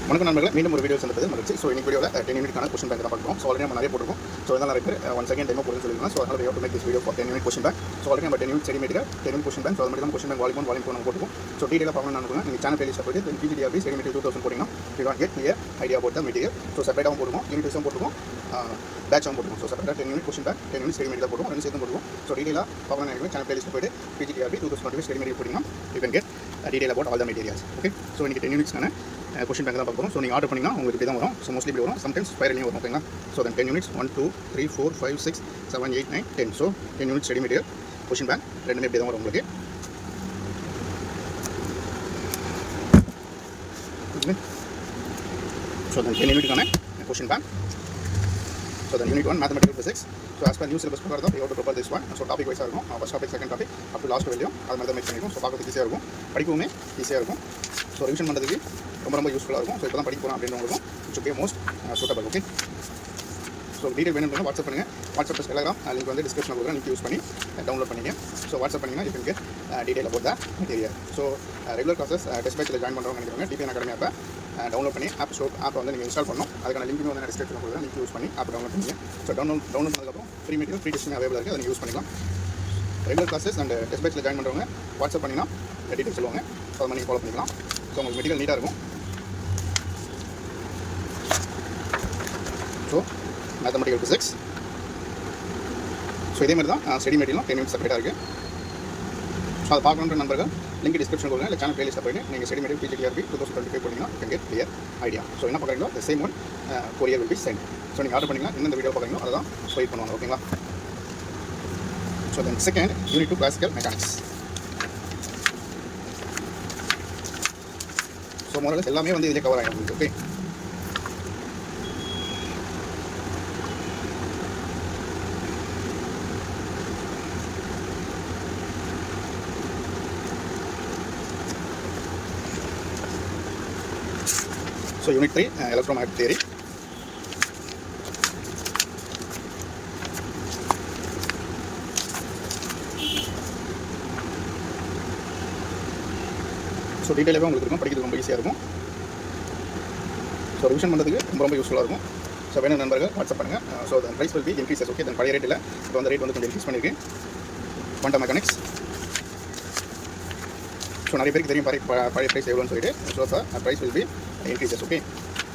வணக்கம் நண்பர்களே, மீண்டும் ஒரு வீடியோ சந்திப்பது மகிழ்ச்சி. ஸோ இன்னைக்கு வீடியோவில் 10 யூனிட்கான கொஸ்டின் பேங்க் தான் பார்க்குறோம். ஸோ ஆல்ரெடி நம்ம நிறைய போட்டுருக்கோம். ஸோ இதெல்லாம் நிறைய பேர் ஒன் செகண்ட் டைமோ போடுன்னு சொல்லியிருக்காங்க. ஸோ அதனால் to make this video for 10 unit question bank. So already நம்ம 10 unit study material 10 unit question bank. So அது மட்டும் கொஸ்டின் பேங்க் வால்யூம் 1 நம்ம போட்டுருக்கோம். ஸோ டீடைலாக பார்க்கணும்னு நினைக்கிறேன். நீங்கள் சேனல் பிளேலிஸ்ட் போய்ட்டு தென் பிஜிடிஆர்பி ஸ்டடி மெட்டீரியல் 2000 போட்டிங்கன்னா you can get clear idea about the material. So செப்பரேட்டாகவும் போட்டுருக்கோம், யூனிட் வைஸும் போட்டுருக்கோம், பேட்சாகவும் போட்டுருக்கோம். ஸோ செப்பரேட்டாக 10 unit question bank 10 unit study material போட்டுருக்கோம், ரெண்டு சேர்த்து போட்டுருக்கோம். ஸோ டீடைலாக பார்க்கணும்னு நினைக்கிறேன். சேனல் பிளேலிஸ்ட் போய்ட்டு பிஜிடிஆர்பி 2020 ஸ்டடி மெட்டீரியல் போட்டிங்கன்னா you can get detail about all the materials. Okay, so இன்றைக்கி 10 யூனிட்ஸ்க்கான கொஸ்டின் பேங்க் தான் பார்க்க போகிறோம். ஸோ நீங்கள் ஆர்டர் பண்ணிங்கன்னா உங்களுக்கு இப்படி தான் வரும். ஸோ மோஸ்ட்லி இப்படி வரும், சம்டைம்ஸ் ஸ்பைரலையும் வரும். ஓகேங்களா? So then 10 units 1 2 3 4 5 6 7 8 9 10. So 10 unit study material question bank ரெண்டுமே இப்படி தான் வரும் உங்களுக்கு. ஸோ தென் 10 யூனிட்கான question bank. So then unit 1 mathematical physics. So as per new syllabus பிரகாரம் தான் you have to prepare this one. So topic வைஸாக இருக்கும். First topic, second topic, up to last வெளியும் அது மாதிரி தான் மேக் பண்ணிக்கும். ஸோ பார்க்கறதுக்கு ஈஸியாக இருக்கும், படிக்கவுமே ஈஸியாக இருக்கும். ஸோ ரிவிஷன் பண்ணுறதுக்கு ரொம்ப யூஸ்ஃபுல்லாக இருக்கும். ஸோ இப்போ தான் படிக்க போகிறோம் அப்படின்றவங்களுக்கும் it's okay most suitable. Okay, so detail வேணும்னா வாட்ஸ்அப் பண்ணுங்கள். வாட்ஸ்அப் ப்ளஸ் டெலிகிராம் லிங்க் வந்து டிஸ்கிரிப்ஷனில் கொடுக்குறேன். லிங்க் யூஸ் பண்ணி டவுன்லோட் பண்ணிங்க. ஸோ வாட்ஸ்அப் பண்ணிங்கன்னா you can get detail about the material. So regular classes test பேட்சில் ஜாயின் பண்ணுறவங்க நினைக்கிறவங்க டிபிஎன் அகாடமி ஆப்பை டவுன்லோட் பண்ணி ஆப் ஸ்டோர் ஆப்பை வந்து நீங்கள் இன்ஸ்டால் பண்ணணும். அதுக்கான லிங்க் வந்து டிஸ்கிரிப்ஷனில் கொடுக்குறேன். லிங்க் யூஸ் பண்ணி ஆப் டவுன்லோட் பண்ணிங்க. ஸோ டவுன்லோட் பண்ணதுக்கப்புறம் free material free testing available இருக்குது, அதை யூஸ் பண்ணிக்கலாம். ரெகுலர் கிளாஸஸ் அண்ட் டெஸ்ட் பேட்சில் ஜாயின் பண்ணுறவங்க வாட்ஸ்அப் பண்ணிங்கன்னா டீட்டெயில் சொல்லுவாங்க. ஸோ அது மாதிரி ஃபாலோ பண்ணிக்கலாம். ஸோ உங்களுக்கு மெட்டீரியல் நீட்டாக இருக்கும். So mathematical physics. ஸோ இதே மாதிரி தான் ஸ்டடி மெட்டீரியலும் 10 யூனிட் செப்பரேட்டாக இருக்குது. ஸோ அதை பார்க்கணுன்ற நண்பர்கள் லிங்க் டிஸ்கிரிப்ஷன் கொடுங்க. இல்லை சேனல் பிளேலிஸ்ட்டில் போய்ட்டு நீங்கள் ஸ்டடி மெட்டீரியல் பிஜிடிஆர்பி 2025 போனீங்கன்னா can get clear idea. So என்ன பார்க்குறீங்களோ the same one courier will be sent. So நீங்கள் ஆர்டர் பண்ணிங்கன்னா இந்த வீடியோ பார்க்குறீங்களோ அதை தான் வெயிட் பண்ணுவாங்க. ஓகேங்களா? So then second unit 2 classical mechanics. So morals எல்லாமே வந்து இதிலே கவர் ஆகிடும். Okay, so unit 3 electromagnetic theory. So டீட்டெயிலாகவே உங்களுக்கு இருக்கும், படிக்கிறது ரொம்ப ஈஸியாக இருக்கும். ஸோ ரிவிஷன் பண்ணுறதுக்கு ரொம்ப யூஸ்ஃபுல்லாக இருக்கும். ஸோ வேணும் நண்பர்கள் வாட்ஸ்அப் பண்ணுங்கள். So then price will be increases. Okay, then பழைய ரேட்டில் இப்போ வந்து ரேட் வந்து கொஞ்சம் இன்க்ரீஸ் பண்ணியிருக்கு. Quantum mechanics. ஸோ நிறைய பேருக்கு தெரியும் பழைய ப்ரைஸ் எவ்வளோன்னு சொல்லிட்டு. So price will be increases. Okay,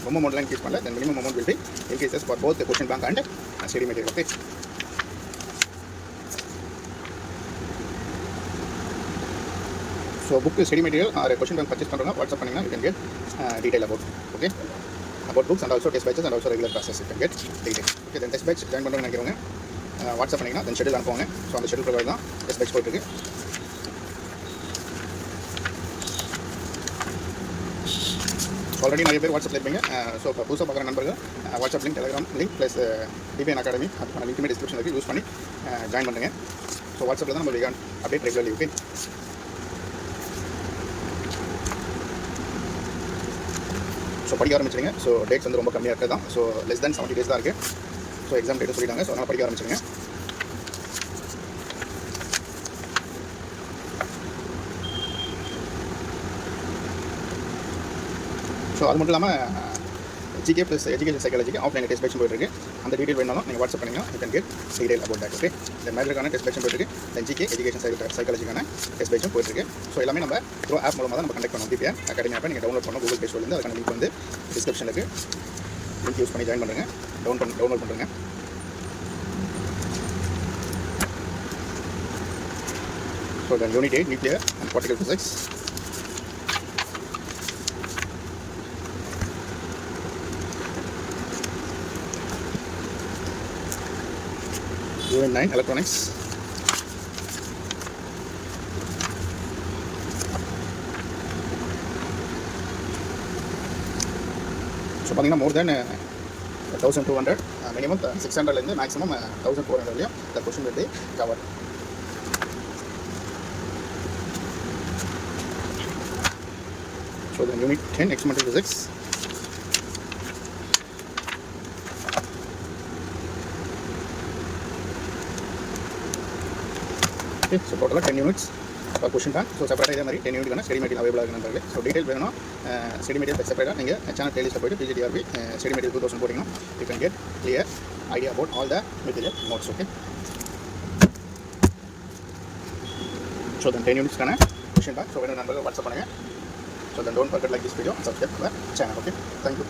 ரொம்ப அமௌண்ட்லாம் இன்க்ரீஸ் பண்ணல. Then minimum amount will be increases for both question bank and study material. Okay, so book study material or question bank purchase பண்ணுறோன்னா வாட்ஸ்அப் பண்ணிங்கன்னா you can get detail about. Okay, about books and also test batches and also regular classes you can get detail. Okay, then test batch join பண்ணுறவங்க நினைக்கிறவங்க WhatsApp பண்ணிங்கன்னா then schedule அனுப்புவாங்க. So அந்த schedule பிரகாரம் தான் test batch போயிட்டுருக்கு. Already நிறைய பேர் வாட்ஸ்அப்பில் இருப்பீங்க. ஸோ இப்போ புதுசாக பார்க்குற நண்பர்கள் WhatsApp link, Telegram link plus TPN academy அதுக்கான லிங்க்குமே டிஸ்கிரிப்ஷன் இருக்குது, யூஸ் பண்ணி ஜாயின் பண்ணுங்க. ஸோ வாட்ஸ்அப்பில் தான் நம்ம we can update regularly. Okay, so படிக்க ஆரம்பிச்சிருங்க. ஸோ டேட்ஸ் வந்து ரொம்ப கம்மியாக இருக்குது தான். ஸோ லெஸ் தென் 70 days தான் இருக்குது. ஸோ எக்ஸாம் டேட்டு சொல்லிட்டாங்க. ஸோ அதனால் படிக்க ஆரம்பிச்சிருங்க. ஸோ அது மட்டும் இல்லாமல் ஜிகே ப்ளஸ் எஜுகேஷன் சைக்காலஜிக்கு ஆஃப்லைன் டெஸ்ட் பேட்ச் போயிட்டு இருக்கு. அந்த டீட்டெயில் வேணாலும் நீங்கள் வாட்ஸ்அப் பண்ணிங்கன்னா you can get detail about that. Okay, இந்த மேஜருக்கான டெஸ்ட் பேட்சும் போயிட்டு இருக்கு. தென் ஜிகே எஜுகேஷன் சைக்காலஜிக்கான டெஸ்ட் பேட்சும் போயிட்டு இருக்கு. ஸோ எல்லாமே நம்ம த்ரூ ஆப் மூலமாக தான் நம்ம கண்டக்ட் பண்ணோம். டிபிஎன் அகாடமி ஆப்பை நீங்கள் டவுன்லோட் பண்ணணும். கூகுள் ப்ளே ஸ்டோர்லேருந்து அதுக்கான லிங்க் வந்து டிஸ்கிரிப்ஷன் இருக்குது. லிங்க் யூஸ் பண்ணி ஜாயின் பண்ணுங்கள், டவுன்லோட் பண்ணுறேங்க. So then unit 8 nuclear and particle physics. Unit 9 electronics. So பார்த்தீங்கன்னா மோர் தென் 1200 மினிமம் 600லேருந்து மேக்ஸிமம் 1400 வரையும் இந்த question will be cover. So then unit 10 experimental physics. Okay, so total 10 units. Question bank. So செப்பரேட்டாக இதே மாதிரி 10 யூனிட்கான study material அவைலபிளாக இருக்கு நண்பர்களே. ஸோ டீடைல் வேணும் ஸ்டடி மெட்டீரியல் செப்பரேட்டாக நீங்கள் சேனல் பிளேலிஸ்ட்டில் போய்ட்டு PGTRB ஸ்டடி மெட்டீரியல் 2000 போட்டிங்கன்னா you can get clear idea about all the material notes. Okay, so then 10 யூனிட்ஸ்க்கான கொஷின் பேங்க். ஸோ வேணும் நண்பர்கள் வாட்ஸ்அப் பண்ணுங்கள். So then don't forget like this video, subscribe to the channel. Okay, thank you.